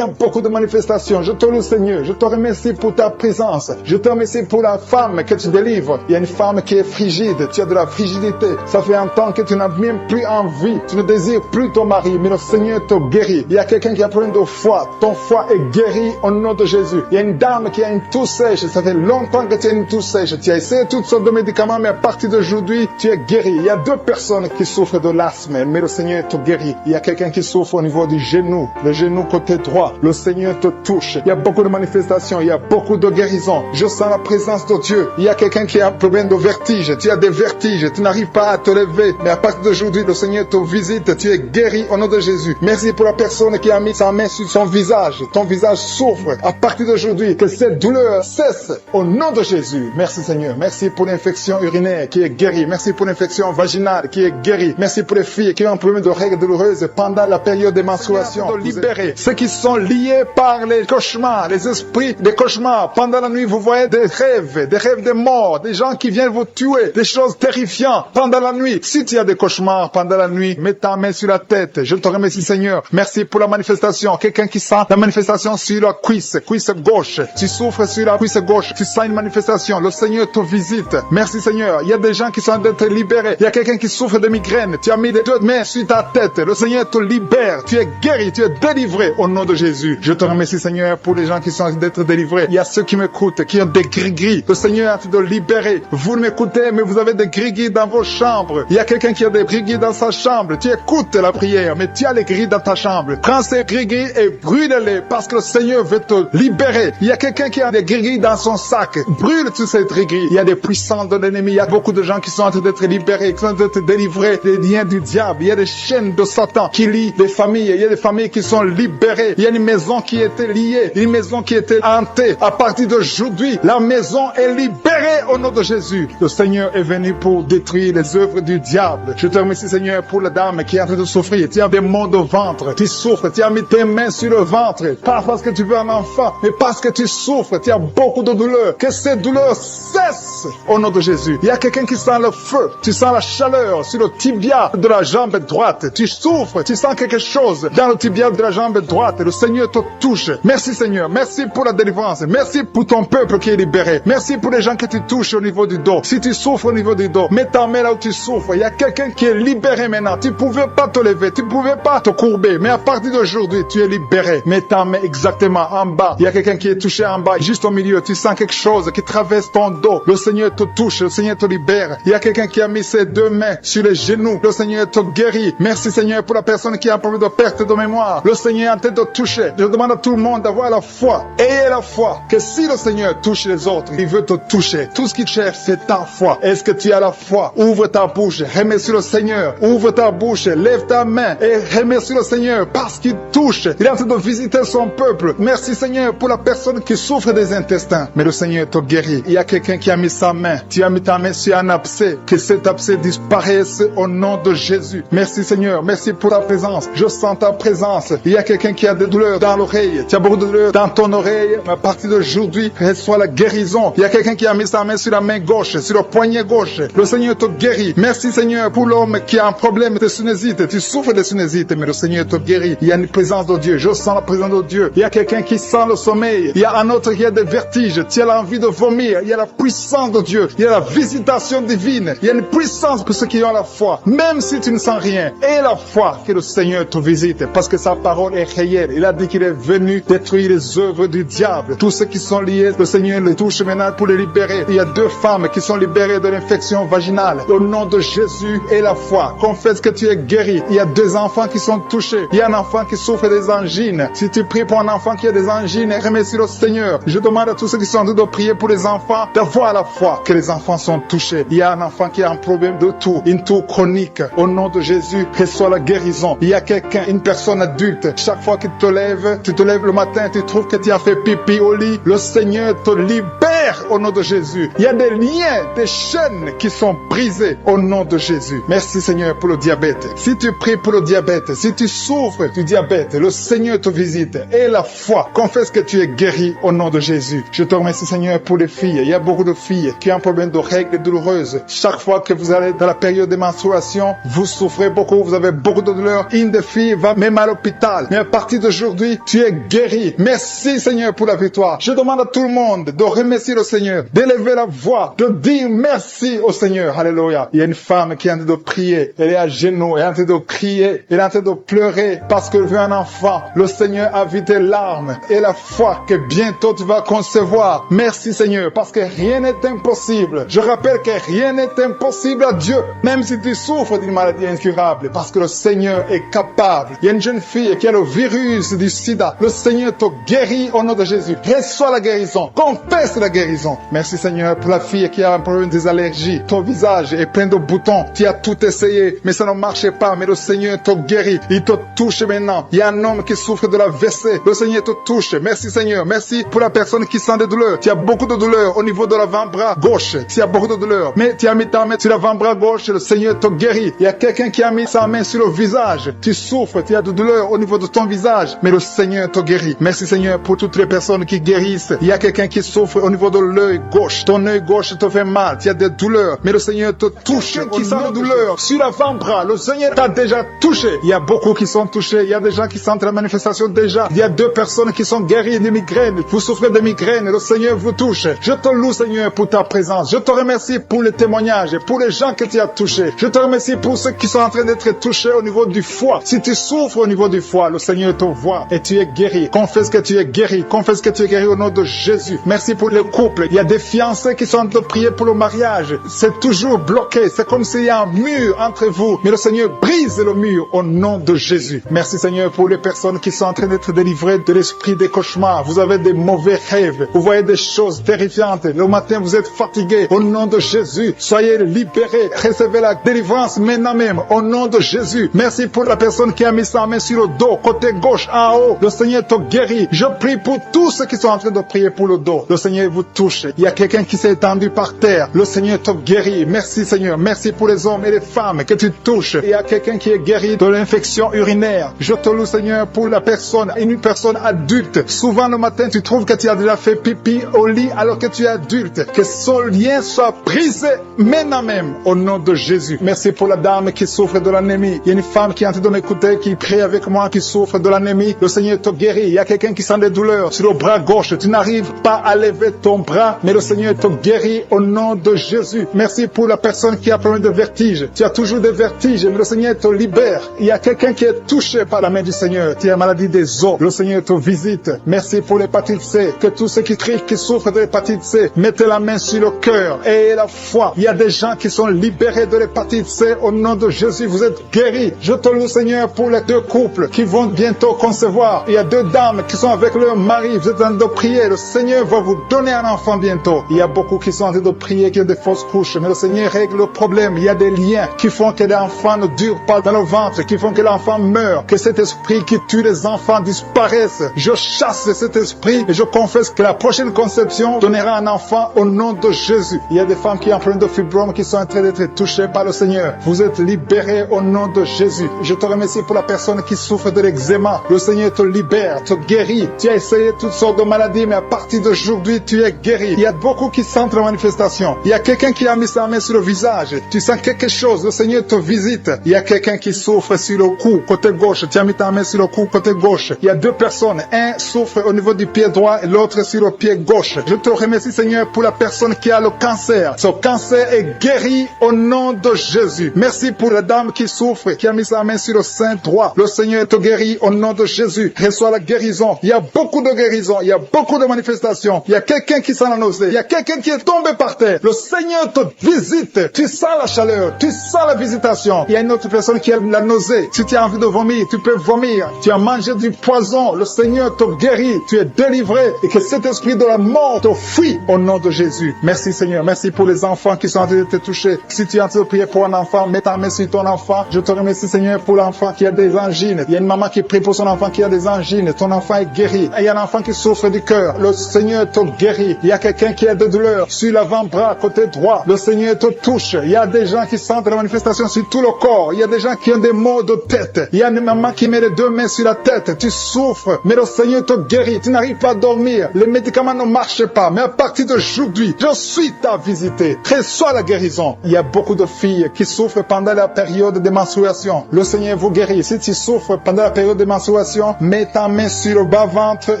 a beaucoup de manifestations. Je te loue Seigneur. Je te remercie pour ta présence. Je te remercie pour la femme que tu délivres. Il y a une femme qui est frigide. Tu as de la frigidité. Ça fait un temps que tu n'as même plus envie. Tu ne désires plus ton mari. Mais le Seigneur te guérit. Il y a quelqu'un qui a un problème de foie. Ton foie est guéri au nom de Jésus. Il y a une dame qui a une toux sèche. Ça fait longtemps que tu as une toux sèche. Tu as essayé toutes sortes de médicaments, mais à partir d'aujourd'hui, tu es guéri. Il y a 2 personnes qui souffrent de l'asthme, mais le Seigneur te guérit. Il y a quelqu'un qui souffre au niveau du genou, le genou côté droit. Le Seigneur te touche. Il y a beaucoup de manifestations. Il y a beaucoup de guérisons. Je sens la présence de Dieu. Il y a quelqu'un qui a un problème de vertige. Tu as des vertiges. Tu n'arrives pas à te lever, mais à partir d'aujourd'hui, le Seigneur te visite. Tu es guéri au nom de Jésus. Merci pour la personne qui a mis sa main sur son visage. Ton visage souffre. À partir d'aujourd'hui, que cette douleur cesse au nom de Jésus. Merci Seigneur. Merci pour l'infection urinaire qui est guérie. Merci pour l'infection vaginale qui est guérie. Merci pour les filles qui ont un problème de règles douloureuses pendant la période des menstruations. Libérer ceux qui sont liés par les cauchemars, les esprits des cauchemars. Pendant la nuit, vous voyez des rêves de mort, des gens qui viennent vous tuer, des choses terrifiantes pendant la nuit. Si tu as des cauchemars pendant la nuit, mets ta main sur la tête. Je te remercie Seigneur. Merci pour la manifestation. Quelqu'un qui sent la manifestation sur la cuisse gauche. Tu souffres sur la cuisse gauche. Tu sens une manifestation. Le Seigneur te visite. Merci Seigneur. Il y a des gens qui sont en train d'être libérés. Il y a quelqu'un qui souffre de migraine. Tu as mis les 2 mains sur ta tête. Le Seigneur te libère. Tu es guéri. Tu es délivré au nom de Jésus. Je te remercie Seigneur pour les gens qui sont en train d'être délivrés. Il y a ceux qui m'écoutent, qui ont des gris-gris. Le Seigneur est en train de libérer. Vous m'écoutez, mais vous avez des gris-gris dans vos chambres. Il y a quelqu'un qui a des gris-gris dans sa chambre. Tu écoutes la prière, mais tu as les gris dans ta chambre. Prends ces gris-gris et brûle-les parce que le Seigneur veut te libérer. Il y a quelqu'un qui a des gris-gris dans son sac. Brûle tous ces gris-gris. Il y a des puissants de l'ennemi. Il y a beaucoup de gens qui sont en train d'être libérés, qui sont en train d'être délivrés des liens du diable. Il y a des chaînes de Satan qui lient des familles. Il y a des familles qui sont libérées. Il y a une maison qui était liée, une maison qui était hantée. À partir d'aujourd'hui, la maison est libérée au nom de Jésus. Le Seigneur est venu pour détruire les œuvres du diable. Je te remercie Seigneur pour la dame qui est en train de souffrir. Tu as des maux de ventre. Tu souffres. Tu as mis tes mains sur le ventre. Pas parce que tu veux un enfant, mais Et parce que tu souffres, tu as beaucoup de douleurs. Que ces douleurs cessent au nom de Jésus. Il y a quelqu'un qui sent le feu. Tu sens la chaleur sur le tibia de la jambe droite. Tu souffres. Tu sens quelque chose dans le tibia de la jambe droite. Le Seigneur te touche. Merci Seigneur. Merci pour la délivrance. Merci pour ton peuple qui est libéré. Merci pour les gens que tu touches au niveau du dos. Si tu souffres au niveau du dos, mets ta main là où tu souffres. Il y a quelqu'un qui est libéré maintenant. Tu ne pouvais pas te lever. Tu ne pouvais pas te courber. Mais à partir d'aujourd'hui, tu es libéré. Mets ta main exactement en bas. Il y a quelqu'un qui est touché en bas, juste au milieu. Tu sens quelque chose qui traverse ton dos. Le Seigneur te touche. Le Seigneur te libère. Il y a quelqu'un qui a mis ses deux mains sur les genoux. Le Seigneur te guérit. Merci Seigneur pour la personne qui a un problème de perte de mémoire. Le Seigneur est en train de toucher. Je demande à tout le monde d'avoir la foi. Ayez la foi que si le Seigneur touche les autres, il veut te toucher. Tout ce qu'il cherche, c'est ta foi. Est-ce que tu as la foi? Ouvre ta bouche. Remercie le Seigneur. Ouvre ta bouche. Lève ta main et remercie le Seigneur parce qu'il touche. Il est en train de visiter son peuple. Merci Seigneur pour la personne qui souffre des intestins. Mais le Seigneur te guérit. Il y a quelqu'un qui a mis sa main. Tu as mis ta main sur un abcès. Que cet abcès disparaisse au nom de Jésus. Merci Seigneur. Merci pour ta présence. Je sens ta présence. Il y a quelqu'un qui a des douleurs dans l'oreille. Tu as beaucoup de douleurs dans ton oreille. Mais à partir d'aujourd'hui, reçois la guérison. Il y a quelqu'un qui a mis sa main sur la main gauche, sur le poignet gauche. Le Seigneur te guérit. Merci Seigneur pour l'homme qui a un problème de sinusite. Tu souffres de sinusite, mais le Seigneur te guérit. Il y a une présence de Dieu. Je sens la présence de Dieu. Il y a quelqu'un qui sent le sommeil. Il y a un autre qui a des vertiges. Tu as l'envie de vomir. Il y a la puissance de Dieu. Il y a la visitation divine. Il y a une puissance pour ceux qui ont la foi. Même si tu ne sens rien, aie la foi que le Seigneur te visite. Parce que sa parole est réelle. Il a dit qu'il est venu détruire les œuvres du diable. Tous ceux qui sont liés, le Seigneur les touche maintenant pour les libérer. Il y a 2 femmes qui sont libérées de l'infection vaginale. Au nom de Jésus et la foi, confesse que tu es guéri. Il y a 2 enfants qui sont touchés. Il y a un enfant qui souffre des angines. Si tu pries pour un enfant qui a des angines, remercie le Seigneur. Je demande à tous ceux qui sont en train de prier pour les enfants d'avoir la foi que les enfants sont touchés. Il y a un enfant qui a un problème de toux, une toux chronique. Au nom de Jésus, reçois la guérison. Il y a quelqu'un, une personne adulte. Chaque fois que tu te lèves le matin, tu trouves que tu as fait pipi au lit. Le Seigneur te libère au nom de Jésus. Il y a des liens, des chaînes qui sont brisées au nom de Jésus. Merci Seigneur pour le diabète. Si tu pries pour le diabète, si tu souffres du diabète, le Seigneur te visite. Et la foi, confesse que tu es guéri au nom de Jésus. Je te remercie Seigneur pour les filles. Il y a beaucoup de filles qui ont un problème de règles douloureuses. Chaque fois que vous allez dans la période de menstruation, vous souffrez beaucoup, vous avez beaucoup de douleurs. Une des filles va même à l'hôpital. Mais à partir d'aujourd'hui, tu es guéri. Merci Seigneur pour la victoire. Je demande à tout le monde de remercier le Seigneur, d'élever la voix, de dire merci au Seigneur. Alléluia. Il y a une femme qui est en train de prier. Elle est à genoux, elle est en train de crier, elle est en train de pleurer parce qu'elle veut un enfant. Le Seigneur a vu tes larmes et la foi que bientôt tu vas concevoir. Merci Seigneur parce que rien n'est impossible. Je rappelle que rien n'est impossible à Dieu, même si tu souffres d'une maladie incurable, parce que le Seigneur est capable. Il y a une jeune fille qui a le virus du sida. Le Seigneur te guérit au nom de Jésus. Reçois la guérison. Confesse la guérison. Merci Seigneur pour la fille qui a un problème des allergies. Ton visage est plein de boutons. Tu as tout essayé, mais ça ne marchait pas. Mais le Seigneur te guérit. Il te touche maintenant. Il y a un homme qui souffre de la WC. Le Seigneur te touche. Merci Seigneur. Merci pour la personne qui sent des douleurs. Tu as beaucoup de douleurs au niveau de l'avant-bras gauche. Tu as beaucoup de douleurs. Mais tu as mis ta main sur l'avant-bras gauche. Le Seigneur te guérit. Il y a quelqu'un qui a mis sa main sur le visage. Tu souffres. Tu as de douleurs au niveau de ton visage. Mais le Seigneur te guérit. Merci Seigneur pour toutes les personnes qui guérissent. Il y a quelqu'un qui souffre au niveau de l'œil gauche. Ton œil gauche te fait mal. Tu as des douleurs. Mais le Seigneur te touche. Qui sent la douleur sur l'avant-bras. Le Seigneur t'a déjà touché. Il y a beaucoup qui sont touchés. Il y a des gens qui sentent la manifestation déjà. Il y a 2 personnes qui sont guéries de migraines. Vous souffrez de migraines. Le Seigneur vous touche. Je te loue Seigneur pour ta présence. Je te remercie pour les témoignages, pour les gens que tu as touchés. Je te remercie pour ceux qui sont en train d'être touchés au niveau du foie. Si tu souffres au niveau du foie, le Seigneur te voit et tu es guéri. Confesse que tu es guéri. Confesse que tu es guéri au nom de Jésus. Merci pour les couples. Il y a des fiancés qui sont en train de prier pour le mariage. C'est toujours bloqué. C'est comme s'il y a un mur entre vous. Mais le Seigneur brise le mur au nom de Jésus. Merci Seigneur pour les personnes qui sont en train d'être délivrées de l'esprit des cauchemars. Vous avez des mauvais rêves. Vous voyez des choses terrifiantes. Le matin, vous êtes fatigué. Au nom de Jésus, soyez libérés. Recevez la délivrance maintenant même. Au nom de Jésus. Merci pour la personne qui a mis sa main sur le dos, côté gauche, en haut. Le Seigneur te guérit. Je prie pour tous ceux qui sont en train de prier pour le dos. Le Seigneur vous touche. Il y a quelqu'un qui s'est étendu par terre. Le Seigneur te guérit. Merci Seigneur. Merci pour les hommes et les femmes que tu touches. Il y a quelqu'un qui est guéri de l'infection urinaire. Je te loue Seigneur pour la personne, une personne adulte. Souvent le matin tu trouves que tu as déjà fait pipi au lit alors que tu es adulte. Que son lien soit brisé maintenant même au nom de Jésus. Merci pour la dame qui souffre de l'anémie. Il y a une femme qui est en train de m'écouter, qui prie avec moi, qui souffre de l'anémie. Le Seigneur te guérit. Il y a quelqu'un qui sent des douleurs sur le bras gauche. Tu n'arrives pas à lever ton bras, mais le Seigneur te guérit au nom de Jésus. Merci pour la personne qui a problème de vertige. Tu as toujours des vertiges, mais le Seigneur te libère. Il y a quelqu'un qui est touché par la main du Seigneur. Tu as maladie des os. Le Seigneur te visite. Merci pour l'hépatite C. Que tous ceux qui crient, qui souffrent de l'hépatite C, mettez la main sur le cœur et la foi. Il y a des gens qui sont libérés de l'hépatite C au nom de Jésus. Vous êtes guéris. Je te loue Seigneur pour les 2 couples qui vont bientôt concevoir. Il y a 2 dames qui sont avec leur mari. Vous êtes en train de prier. Le Seigneur va vous donner un enfant bientôt. Il y a beaucoup qui sont en train de prier, qui ont des fausses couches. Mais le Seigneur règle le problème. Il y a des liens qui font que l'enfant ne dure pas dans le ventre, qui font que l'enfant meurt, que cet esprit qui tue les enfants disparaisse. Je chasse cet esprit et je confesse que la prochaine conception donnera un enfant au nom de Jésus. Il y a des femmes qui ont plein de fibromes qui sont en train d'être touchées par le Seigneur. Vous êtes libérés au nom de Jésus. Je te remercie pour la personne qui souffre de l'eczéma. Le Seigneur te libère, te guérit. Tu as essayé toutes sortes de maladies, mais à partir d'aujourd'hui, tu es guéri. Il y a beaucoup qui sentent la manifestation. Il y a quelqu'un qui a mis sa main sur le visage. Tu sens quelque chose. Le Seigneur te visite. Il y a quelqu'un qui souffre sur le cou, côté gauche. Tu as mis ta main sur le cou, côté gauche. Il y a 2 personnes. Un souffre au niveau du pied droit et l'autre sur le pied gauche. Je te remercie, Seigneur, pour la personne qui a le cancer. Ce cancer est guéri au nom de Jésus. Merci pour la dame qui souffre, qui a mis sa main sur le sein droit. Le Seigneur te guérit au nom de Jésus. Reçois la guérison. Il y a beaucoup de guérisons. Il y a beaucoup de manifestations. Il y a quelqu'un qui sent la nausée. Il y a quelqu'un qui est tombé par terre. Le Seigneur te visite. Tu sens la chaleur. Tu sens la visitation. Il y a une autre personne qui a la nausée. Si tu as envie de vomir, tu peux vomir. Tu as mangé du poison. Le Seigneur te guérit. Tu es délivré. Et que cet esprit de la mort te fuit au nom de Jésus. Merci Seigneur. Merci pour les enfants qui sont en train de te toucher. Si tu es en train de prier pour un enfant, mets ta main sur ton enfant. Je te remercie Seigneur pour l'enfant qui a des angines. Il y a une maman qui prie pour son enfant qui a des angines. Ton enfant est guéri. Et il y a un enfant qui souffre du cœur. Le Seigneur te guérit. Il y a quelqu'un qui a de douleurs sur l'avant-bras côté droit. Le Seigneur te touche. Il y a des gens qui sentent la manifestation sur tout le corps. Il y a des gens qui ont des maux de tête. Il y a une maman qui met les 2 mains sur la tête. Tu souffres, mais le Seigneur te guérit. Tu n'arrives pas à dormir. Les médicaments ne marchent pas. Mais à partir d'aujourd'hui, je suis ta visité. Reçois la guérison. Il y a beaucoup de filles qui souffrent pendant la période de menstruation. Le Seigneur vous guérit. Si tu souffres pendant la période de menstruation, mets ta main sur le bas-ventre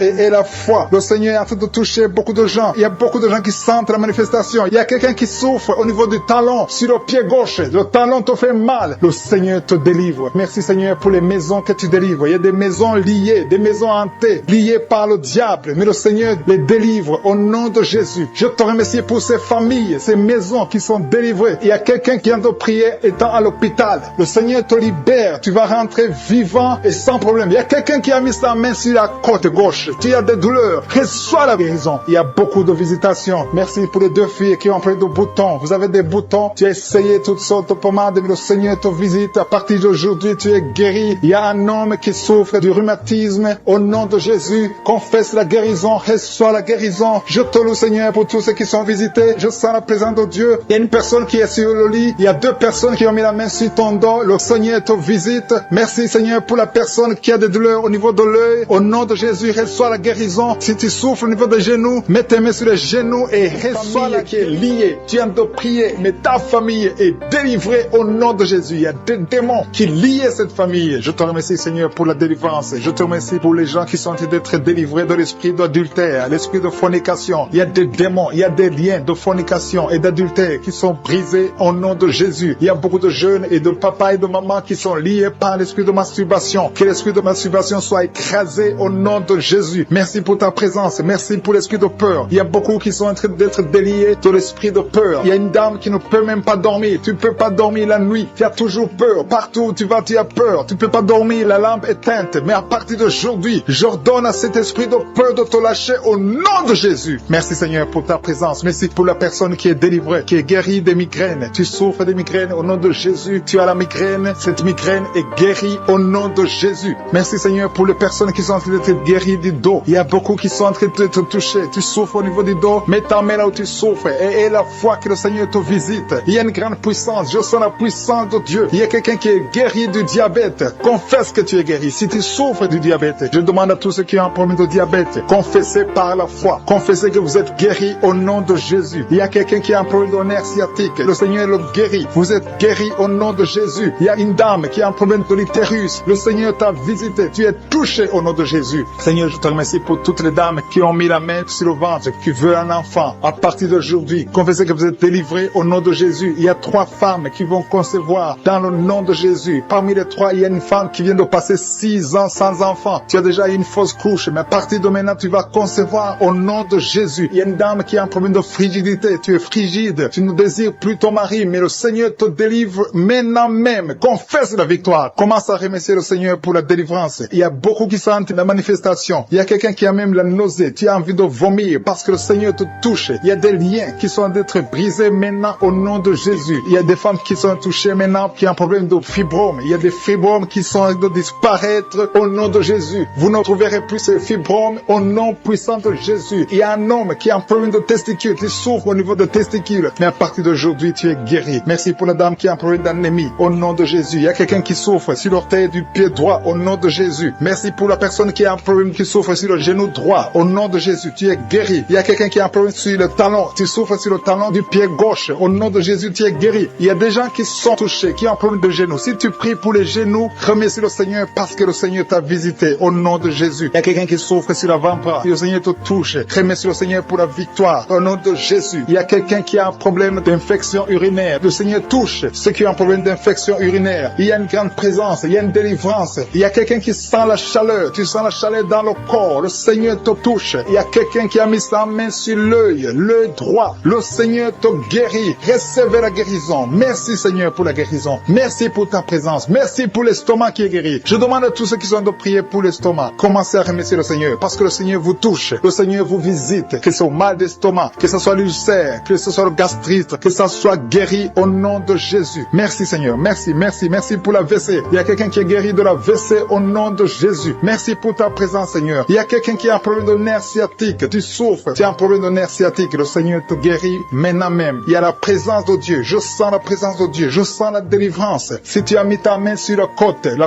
et la foi. Le Seigneur est en train de toucher beaucoup de gens. Il y a beaucoup de gens qui sentent la manifestation. Il y a quelqu'un qui souffre au niveau du talon, sur le pied gauche. Le talon te fait mal. Le Seigneur te délivre. Merci Seigneur pour les maisons que tu délivres. Il y a des maisons liées, des maisons hantées, liées par le diable. Mais le Seigneur les délivre au nom de Jésus. Je te remercie pour ces familles, ces maisons qui sont délivrées. Il y a quelqu'un qui vient de prier étant à l'hôpital. Le Seigneur te libère. Tu vas rentrer vivant et sans problème. Il y a quelqu'un qui a mis sa main sur la côte gauche. Tu as des douleurs. Reçois la guérison. Il y a beaucoup de visitations. Merci pour les 2 filles qui ont pris de boutons. Vous avez des boutons. Tu as essayé toutes sortes de pommades, mais le Seigneur te visite. À partir d'aujourd'hui, tu es guéri. Il y a un homme qui souffre du rhumatisme. Au nom de Jésus, confesse la guérison. Reçois la guérison. Je te loue, Seigneur, pour tous ceux qui sont visités. Je sens la présence de Dieu. Il y a une personne qui est sur le lit. Il y a 2 personnes qui ont mis la main sur ton dos. Le Seigneur te visite. Merci, Seigneur, pour la personne qui a des douleurs au niveau de l'œil. Au nom de Jésus, reçois la guérison. Si tu souffres au niveau des genoux, mets tes mains sur les genoux et reçois la qui est liée. Tu viens de prier, mais ta famille est délivrée au nom de Jésus. Il y a des démons qui lient cette famille. Je te remercie, Seigneur, pour la délivrance. Je te remercie pour les gens qui sont en train d'être délivrés de l'esprit d'adultère, l'esprit de fornication. Il y a des démons, il y a des liens de fornication et d'adultère qui sont brisés au nom de Jésus. Il y a beaucoup de jeunes et de papas et de mamans qui sont liés par l'esprit de masturbation. Que l'esprit de masturbation soit écrasé au nom de Jésus. Merci pour ta présence. Merci pour l'esprit de peur. Il y a beaucoup qui sont en train d'être déliés de l'esprit de peur. Il y a une dame qui ne peut même pas dormir. Tu ne peux pas dormir la nuit. Tu as toujours peur. Partout où tu vas, tu as peur. Tu ne peux pas dormir. La lampe est éteinte. Mais à partir d'aujourd'hui, j'ordonne à cet esprit de peur de te lâcher au nom de Jésus. Merci Seigneur pour ta présence. Merci pour la personne qui est délivrée, qui est guérie des migraines. Tu souffres des migraines au nom de Jésus. Tu as la migraine. Cette migraine est guérie au nom de Jésus. Merci Seigneur pour les personnes qui sont en train d'être guéries du dos. Il y a beaucoup qui sont en train de te toucher. Tu souffres au niveau du dos, mets ta main là où tu souffres et la foi que le Seigneur te visite. Il y a une grande puissance, je sens la puissance de Dieu. Il y a quelqu'un qui est guéri du diabète. Confesse que tu es guéri. Si tu souffres du diabète, je demande à tous ceux qui ont un problème de diabète, confessez par la foi. Confessez que vous êtes guéri au nom de Jésus. Il y a quelqu'un qui a un problème de nerf sciatique. Le Seigneur le guérit. Vous êtes guéri au nom de Jésus. Il y a une dame qui a un problème de l'utérus. Le Seigneur t'a visité. Tu es touché au nom de Jésus. Seigneur, je te remercie pour toutes les dames qui ont mis la main sur le ventre, qui veulent un enfant. À partir d'aujourd'hui, confessez que vous êtes délivrés au nom de Jésus. Il y a 3 femmes qui vont concevoir dans le nom de Jésus. Parmi les 3, il y a une femme qui vient de passer 6 ans sans enfant. Tu as déjà eu une fausse couche, mais à partir de maintenant, tu vas concevoir au nom de Jésus. Il y a une dame qui a un problème de frigidité. Tu es frigide. Tu ne désires plus ton mari, mais le Seigneur te délivre maintenant même. Confesse la victoire. Commence à remercier le Seigneur pour la délivrance. Il y a beaucoup qui sentent la manifestation. Il y a quelqu'un qui a même la nausée. Tu as envie de vomir parce que le Seigneur te touche. Il y a des liens qui sont d'être brisés maintenant au nom de Jésus. Il y a des femmes qui sont touchées maintenant qui ont un problème de fibrome. Il y a des fibromes qui sont de disparaître au nom de Jésus. Vous ne trouverez plus ces fibromes au nom puissant de Jésus. Il y a un homme qui a un problème de testicules, qui souffre au niveau de testicules. Mais à partir d'aujourd'hui, tu es guéri. Merci pour la dame qui a un problème d'anémie au nom de Jésus. Il y a quelqu'un qui souffre sur l'orteil du pied droit au nom de Jésus. Merci pour la personne qui a un problème qui souffre sur le genou droit au nom de Jésus. Tu es guéri. Il y a quelqu'un qui a un problème sur le talon. Tu souffres sur le talon du pied gauche. Au nom de Jésus, tu es guéri. Il y a des gens qui sont touchés, qui ont un problème de genou. Si tu pries pour les genoux, remercie le Seigneur parce que le Seigneur t'a visité au nom de Jésus. Il y a quelqu'un qui souffre sur l'avant-bras. Le Seigneur te touche. Remercie le Seigneur pour la victoire au nom de Jésus. Il y a quelqu'un qui a un problème d'infection urinaire. Le Seigneur touche ceux qui ont un problème d'infection urinaire. Il y a une grande présence. Il y a une délivrance. Il y a quelqu'un qui sent la chaleur. Tu sens la chaleur dans le corps. Le Seigneur te touche. Il y a quelqu'un qui a mis sa main sur l'œil droit. Le Seigneur te guérit. Recevez la guérison. Merci Seigneur pour la guérison. Merci pour ta présence. Merci pour l'estomac qui est guéri. Je demande à tous ceux qui sont de prier pour l'estomac. Commencez à remercier le Seigneur parce que le Seigneur vous touche. Le Seigneur vous visite. Que ce soit mal d'estomac, que ce soit l'ulcère, que ce soit le gastrite, que ça soit guéri au nom de Jésus. Merci Seigneur. Merci, merci, merci pour la WC. Il y a quelqu'un qui est guéri de la WC au nom de Jésus. Merci pour ta présence Seigneur. Il y a quelqu'un qui a un problème de nerf sciatique. Tu souffres. Tu as un problème de nerf sciatique. Le Seigneur te guérit maintenant même. Il y a la présence de Dieu. Je sens la présence de Dieu. Je sens la délivrance. Si tu as mis ta main sur la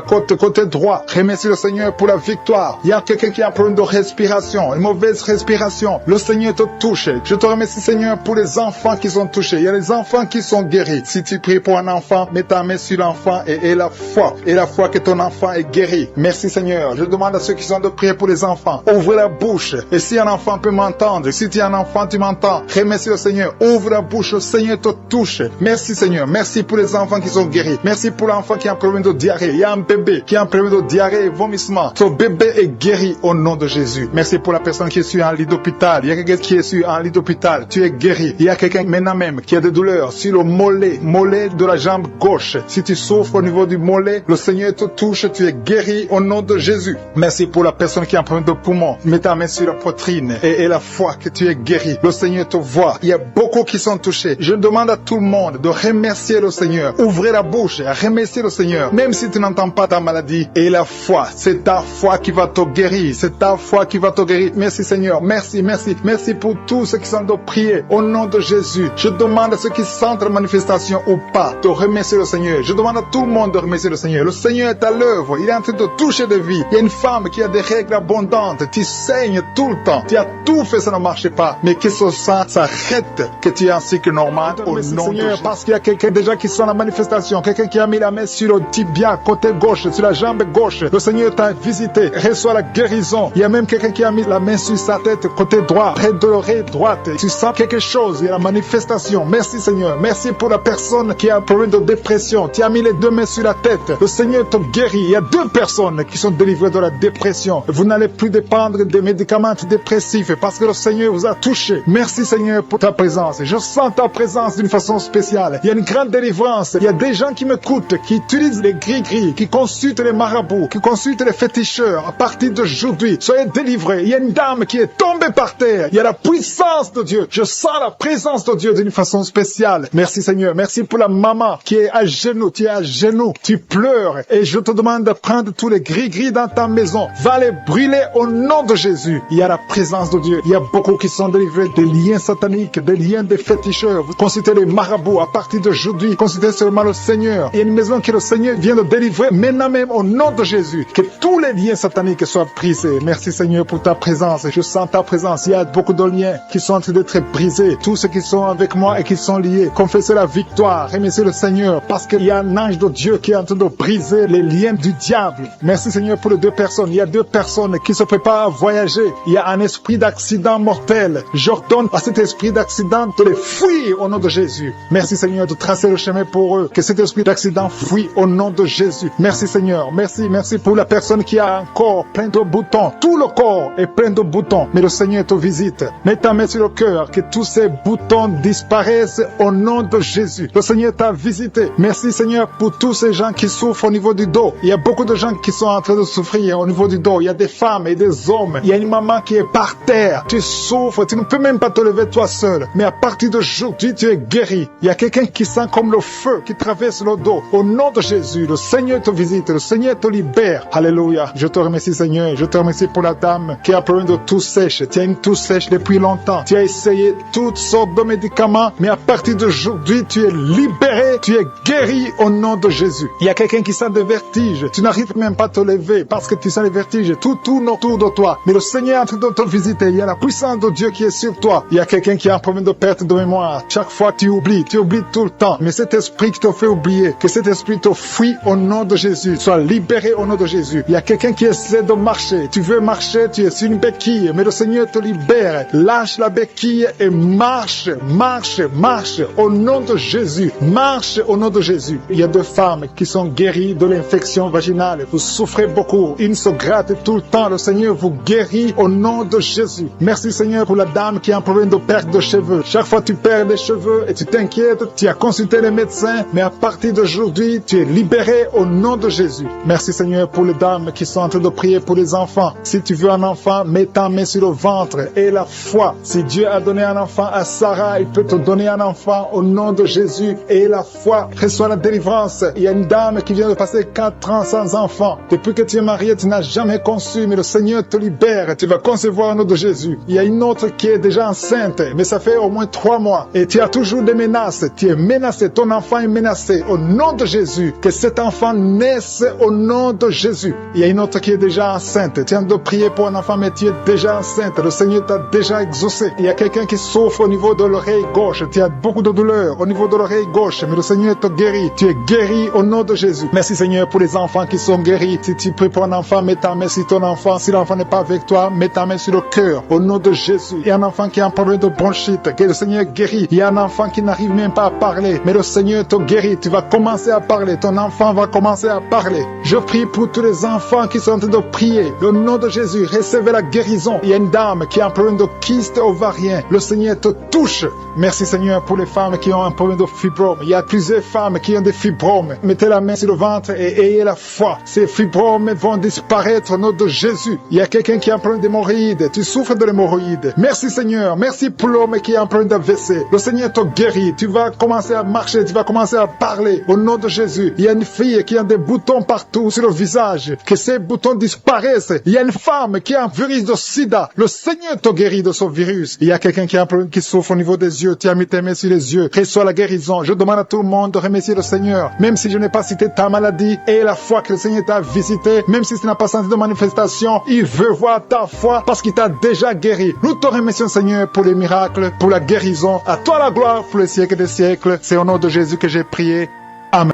côté droit, remercie le Seigneur pour la victoire. Il y a quelqu'un qui a un problème de respiration, une mauvaise respiration. Le Seigneur te touche. Je te remercie Seigneur pour les enfants qui sont touchés. Il y a les enfants qui sont guéris. Si tu pries pour un enfant, mets ta main sur l'enfant et la foi. Et la foi que ton enfant est guéri. Merci Seigneur. Je demande à ceux qui sont de prier pour les enfants. Ouvre la bouche. Et si un enfant peut m'entendre, si tu es un enfant, tu m'entends. Remercie le Seigneur. Ouvre la bouche. Le Seigneur te touche. Merci Seigneur. Merci pour les enfants qui sont guéris. Merci pour l'enfant qui a un problème de diarrhée. Il y a un bébé qui a un problème de diarrhée et vomissement. Ce bébé est guéri au nom de Jésus. Merci pour la personne qui est sur un lit d'hôpital. Il y a quelqu'un qui est sur un lit d'hôpital. Tu es guéri. Il y a quelqu'un maintenant même qui a des douleurs sur le mollet de la jambe gauche. Si tu souffres au niveau du mollet, le Seigneur te touche. Tu es guéri au nom de Jésus. Merci pour la personne qui a un problème de poumon. Mets ta main sur la poitrine et la foi que tu es guéri. Le Seigneur te voit. Il y a beaucoup qui sont touchés. Je demande à tout le monde de remercier le Seigneur. Ouvrez la bouche et remerciez le Seigneur. Même si tu n'entends pas ta maladie. Et la foi, c'est ta foi qui va te guérir. C'est ta foi qui va te guérir. Merci Seigneur. Merci, merci. Merci pour tous ceux qui sont de prier au nom de Jésus. Je demande à ceux qui sentent la manifestation ou pas de remercier le Seigneur. Je demande à tout le monde de remercier le Seigneur. Le Seigneur est à l'œuvre. Il est en train de toucher des vies. Il y a une femme qui a des règles abondantes. Tu saignes tout le temps. Tu as tout fait, ça ne marche pas. Mais que ce sang s'arrête, que tu es en cycle normal au nom de Jésus. Parce qu'il y a quelqu'un déjà qui sent la manifestation. Quelqu'un qui a mis la main sur le tibia, côté gauche, sur la jambe gauche. Le Seigneur t'a visité. Reçois la guérison. Il y a même quelqu'un qui a mis la main sur sa tête, côté droit, près de l'oreille droite. Tu sens quelque chose. Il y a la manifestation. Merci Seigneur. Merci pour la personne qui a un problème de dépression. Tu as mis les 2 mains sur la tête. Le Seigneur te guérit. Il y a 2 personnes qui sont délivrées de la dépression. Vous n'allez plus dépendre des médicaments dépressifs parce que le Seigneur vous a touché. Merci Seigneur pour ta présence. Je sens ta présence d'une façon spéciale. Il y a une grande délivrance. Il y a des gens qui m'écoutent, qui utilisent les gris-gris, qui consultent les marabouts, qui consultent les féticheurs. À partir d'aujourd'hui, soyez délivrés. Il y a une dame qui est tombée par terre. Il y a la puissance de Dieu. Je sens la présence de Dieu d'une façon spéciale. Merci Seigneur. Merci pour la maman qui est à genoux. Tu es à genoux. Tu pleures. Et je te demande de prendre tous les gris-gris dans ta maison. Va les brûler au nom de Jésus. Il y a la présence de Dieu. Il y a beaucoup qui sont délivrés des liens sataniques, des liens des féticheurs. Vous consultez les marabouts à partir d'aujourd'hui. Consultez seulement le Seigneur. Il y a une maison que le Seigneur vient de délivrer maintenant même au nom de Jésus. Que tous les liens sataniques soient brisés. Merci Seigneur pour ta présence. Je sens ta présence. Il y a beaucoup de liens qui sont en train d'être brisés. Tous ceux qui sont avec moi et qui sont liés, confessez la victoire. Remerciez le Seigneur parce qu'il y a un ange de Dieu qui est en train de briser les liens du diable. Merci Seigneur pour les deux personnes. Il y a deux personnes qui se préparent à voyager. Il y a un esprit d'accident mortel. J'ordonne à cet esprit d'accident de les fuir au nom de Jésus. Merci Seigneur de tracer le chemin pour eux. Que cet esprit d'accident fuit au nom de Jésus. Merci Seigneur. Merci pour la personne qui a un corps plein de boutons. Tout le corps est plein de boutons. Mais le Seigneur te visite. Mets ta main sur le cœur. Que tous ces boutons disparaissent au nom de Jésus. Le Seigneur t'a visité. Merci Seigneur pour tous ces gens qui souffrent au niveau du dos. Il y a beaucoup de gens qui sont en train de souffrir au niveau du dos. Il y a des femmes et des hommes. Il y a une maman qui est par terre. Tu souffres. Tu ne peux même pas te lever toi seul. Mais à partir d'aujourd'hui, tu es guéri. Il y a quelqu'un qui sent comme le feu qui traverse le dos. Au nom de Jésus, le Seigneur te visite. Le Seigneur te libère. Alléluia. Je te remercie Seigneur. Je te remercie pour la dame qui a problème de toux sèche. Tu as une toux sèche depuis longtemps. Tu as essayé toutes sortes de médicaments. Mais à partir d'aujourd'hui, tu es libéré. Tu es guéri au nom de Jésus. Il y a quelqu'un qui sent des vertiges. Tu n'arrives même pas à te lever parce que tu sens les vertiges. Tout tourne autour de toi. Mais le Seigneur est en train de te visiter. Il y a la puissance de Dieu qui est sur toi. Il y a quelqu'un qui a un problème de perte de mémoire. Chaque fois tu oublies tout le temps. Mais cet esprit qui te fait oublier, que cet esprit te fuit au nom de Jésus. Sois libéré au nom de Jésus. Il y a quelqu'un qui essaie de marcher. Tu veux marcher, tu es sur une béquille. Mais le Seigneur te libère. Lâche la béquille et marche au nom de Jésus. Marche au nom de Jésus. Il y a deux femmes qui sont guéries de l'infection vaginale. Vous souffrez beaucoup. Une se gratte tout le temps. Le Seigneur vous guérit au nom de Jésus. Merci Seigneur pour la dame qui a un problème de perte de cheveux. Chaque fois tu perds des cheveux et tu t'inquiètes, tu as consulté les médecins, mais à partir d'aujourd'hui, tu es libéré au nom de Jésus. Merci Seigneur pour les dames qui sont en train de prier pour les enfants. Si tu veux un enfant, mets ta main sur le ventre et la foi. Si Dieu a donné un enfant à Sarah, il peut te donner un enfant au nom de Jésus et la foi. Reçois la délivrance. Il y a une dame qui vient de passer 4 ans sans enfant. Depuis que tu es marié, tu n'as jamais conçu, mais le Seigneur te libère. Tu vas concevoir au nom de Jésus. Il y a une autre qui est déjà enceinte, mais ça fait au moins 3 mois. Et tu as toujours des menaces. Tu es menacé. Ton enfant est menacé. Au nom de Jésus, que cet enfant naisse au nom de Jésus. Il y a une autre qui est déjà enceinte. Tu viens de prier pour un enfant, mais tu es déjà enceinte. Le Seigneur t'a déjà exaucé. Il y a quelqu'un qui souffre au niveau de l'oreille gauche. Tu as beaucoup de douleur au niveau de l'oreille gauche, mais le Seigneur te guérit. Tu es guéri au nom de Jésus. Merci Seigneur pour les enfants qui sont guéris. Si tu pries pour un enfant, mets ta main sur ton enfant. Si l'enfant n'est pas avec toi, mets ta main sur le cœur. Au nom de Jésus. Il y a un enfant qui a un problème de bronchite, que le Seigneur guérit. Il y a un enfant qui n'arrive même pas à parler, mais le Seigneur te guérit. Tu vas commencer à parler. Ton enfant va commencer à parler. Je prie pour tous les enfants qui sont en train de prier. Le nom de Jésus, recevez la guérison. Il y a une dame qui a un problème de kyste ovarien. Le Seigneur te touche. Merci Seigneur pour les femmes qui ont un problème de fibrome. Il y a plusieurs femmes qui ont des fibromes. Mettez la main sur le ventre et ayez la foi. Ces fibromes vont disparaître au nom de Jésus. Il y a quelqu'un qui a un problème d'hémorroïdes. Tu souffres de l'hémorroïde. Merci Seigneur. Merci pour l'homme qui a un problème d'AVC. Le Seigneur te guérit. Tu vas commencer à marcher. Tu vas commencer à parler au nom de Jésus. Il y a une fille qui a des boutons partout sur le visage. Que ces boutons disparaissent. Il y a une femme qui a un virus de sida. Le Seigneur te guérit de ce virus. Il y a quelqu'un qui a un problème qui souffre au niveau des yeux. Tu as mis tes mains sur les yeux. Reçois la guérison. Je demande à tout le monde de remercier le Seigneur. Même si je n'ai pas cité ta maladie et la foi que le Seigneur t'a visité, même si tu n'as pas senti de manifestation, il veut voir ta foi parce qu'il t'a déjà guéri. Nous te remercions Seigneur pour les miracles, pour la guérison. À toi la gloire pour les siècles des siècles. C'est au nom de Jésus que j'ai prié. Amen.